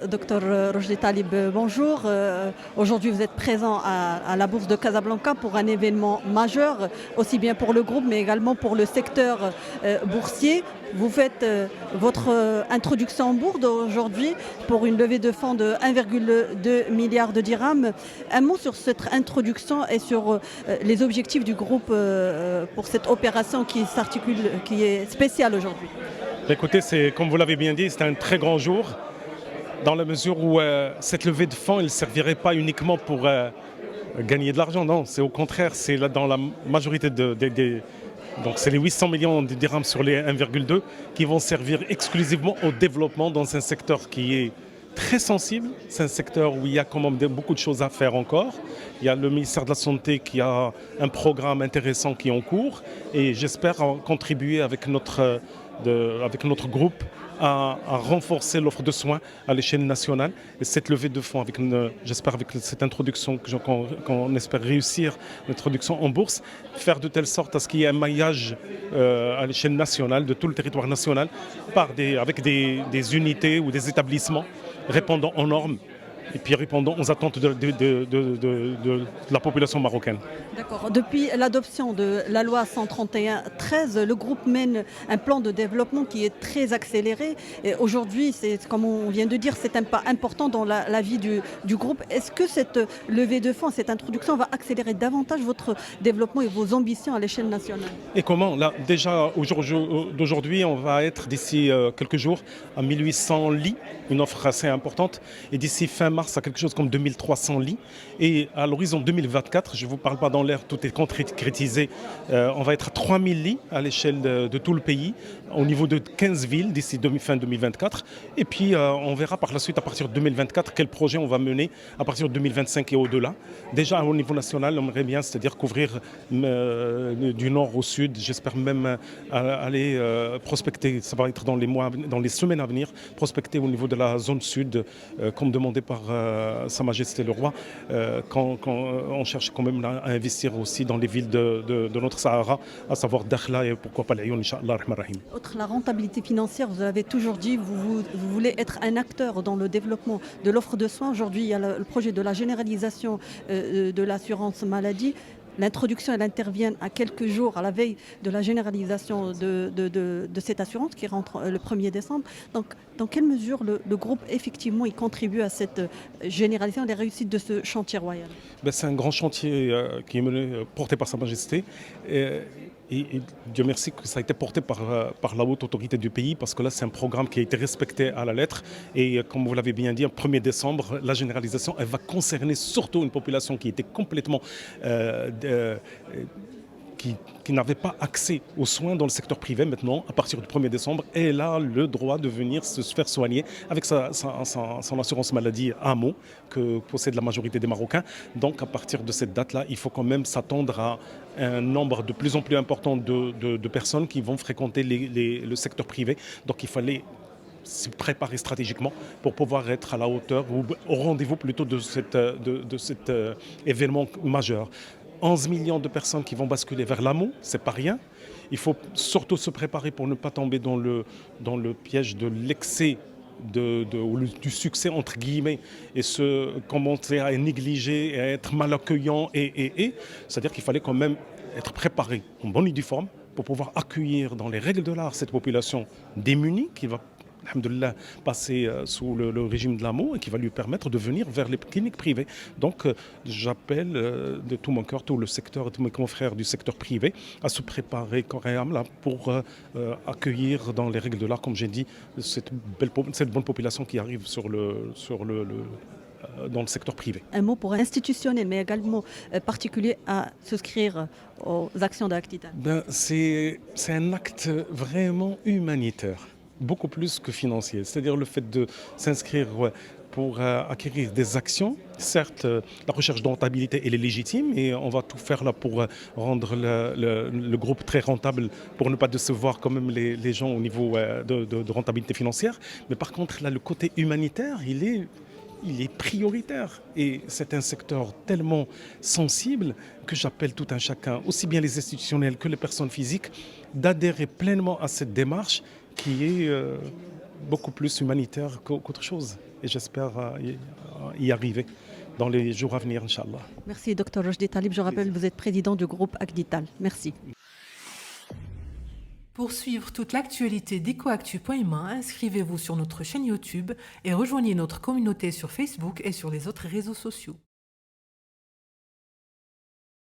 Docteur Rochdi Talib, bonjour. Aujourd'hui, vous êtes présent à la Bourse de Casablanca pour un événement majeur, aussi bien pour le groupe, mais également pour le secteur boursier. Vous faites votre introduction en bourse aujourd'hui pour une levée de fonds de 1,2 milliard de dirhams. Un mot sur cette introduction et sur les objectifs du groupe pour cette opération qui s'articule, qui est spéciale aujourd'hui. Écoutez, comme vous l'avez bien dit, c'est un très grand jour, dans la mesure où cette levée de fonds, elle ne servirait pas uniquement pour gagner de l'argent, non, c'est au contraire, c'est là dans la majorité donc c'est les 800 millions de dirhams sur les 1,2 qui vont servir exclusivement au développement dans un secteur qui est très sensible. C'est un secteur où il y a quand même beaucoup de choses à faire encore. Il y a le ministère de la Santé qui a un programme intéressant qui est en cours et j'espère contribuer avec notre groupe à renforcer l'offre de soins à l'échelle nationale. Et cette levée de fonds, j'espère avec cette introduction qu'on espère réussir, l'introduction en bourse, faire de telle sorte à ce qu'il y ait un maillage à l'échelle nationale, de tout le territoire national, avec des unités ou des établissements répondant aux normes et puis répondant aux attentes de la population marocaine. D'accord. Depuis l'adoption de la loi 131/13, le groupe mène un plan de développement qui est très accéléré. Aujourd'hui, comme on vient de dire, c'est un pas important dans la vie du groupe. Est-ce que cette levée de fonds, cette introduction va accélérer davantage votre développement et vos ambitions à l'échelle nationale? Et comment? Là, déjà, d'aujourd'hui, on va être d'ici quelques jours à 1800 lits, une offre assez importante. Et d'ici fin mars, à quelque chose comme 2300 lits. Et à l'horizon 2024, je ne vous parle pas dans l'air, tout est concrétisé, on va être à 3000 lits à l'échelle de tout le pays, au niveau de 15 villes d'ici fin 2024. Et puis, on verra par la suite, à partir de 2024, quel projet on va mener à partir de 2025 et au-delà. Déjà, au niveau national, on aimerait bien, c'est-à-dire couvrir du nord au sud. J'espère même aller prospecter, ça va être dans les semaines à venir, prospecter au niveau de la zone sud, comme demandé par Sa Majesté le Roi, quand on cherche quand même à investir aussi dans les villes de notre Sahara, à savoir Dakhla et pourquoi pas Lyon, Inch'Allah, Rahman Rahim. Outre la rentabilité financière, vous avez toujours dit vous voulez être un acteur dans le développement de l'offre de soins. Aujourd'hui, il y a le projet de la généralisation de l'assurance maladie. L'introduction, elle intervient à quelques jours à la veille de la généralisation de cette assurance qui rentre le 1er décembre. Donc, dans quelle mesure le groupe, effectivement, il contribue à cette généralisation, des réussites de ce chantier royal? C'est un grand chantier qui est porté par Sa Majesté. Et Dieu merci que ça a été porté par la haute autorité du pays, parce que là, c'est un programme qui a été respecté à la lettre. Et comme vous l'avez bien dit, le 1er décembre, la généralisation, elle va concerner surtout une population qui était complètement qui n'avait pas accès aux soins dans le secteur privé. Maintenant, à partir du 1er décembre, elle a le droit de venir se faire soigner avec son assurance maladie AMO, que possède la majorité des Marocains. Donc, à partir de cette date-là, il faut quand même s'attendre à un nombre de plus en plus important de personnes qui vont fréquenter le secteur privé. Donc, il fallait se préparer stratégiquement pour pouvoir être à la hauteur ou au rendez-vous plutôt de cet événement majeur. 11 millions de personnes qui vont basculer vers l'AMO, c'est pas rien. Il faut surtout se préparer pour ne pas tomber dans le piège de l'excès du succès entre guillemets et commencer à négliger et à être mal accueillant c'est-à-dire qu'il fallait quand même être préparé en bonne uniforme pour pouvoir accueillir dans les règles de l'art cette population démunie qui va alhamdoulilah, passer sous le régime de l'AMO et qui va lui permettre de venir vers les cliniques privées. Donc j'appelle de tout mon cœur tout le secteur, tous mes confrères du secteur privé à se préparer correctement pour accueillir dans les règles de l'art, comme j'ai dit, cette bonne population qui arrive dans le secteur privé. Un mot pour institutionnel, mais également particulier à souscrire aux actions d'Actitan. C'est un acte vraiment humanitaire, beaucoup plus que financier. C'est-à-dire le fait de s'inscrire pour acquérir des actions. Certes, la recherche de rentabilité, elle est légitime et on va tout faire là pour rendre le groupe très rentable, pour ne pas décevoir quand même les gens au niveau de rentabilité financière. Mais par contre, là, le côté humanitaire, il est prioritaire. Et c'est un secteur tellement sensible que j'appelle tout un chacun, aussi bien les institutionnels que les personnes physiques, d'adhérer pleinement à cette démarche qui est beaucoup plus humanitaire qu'autre chose. et j'espère y arriver dans les jours à venir, Inch'Allah. Merci, Dr Rojdi Talib. Je rappelle, vous êtes président du groupe Agdital. Merci. Pour suivre toute l'actualité d'EcoActu.ma, inscrivez-vous sur notre chaîne YouTube et rejoignez notre communauté sur Facebook et sur les autres réseaux sociaux.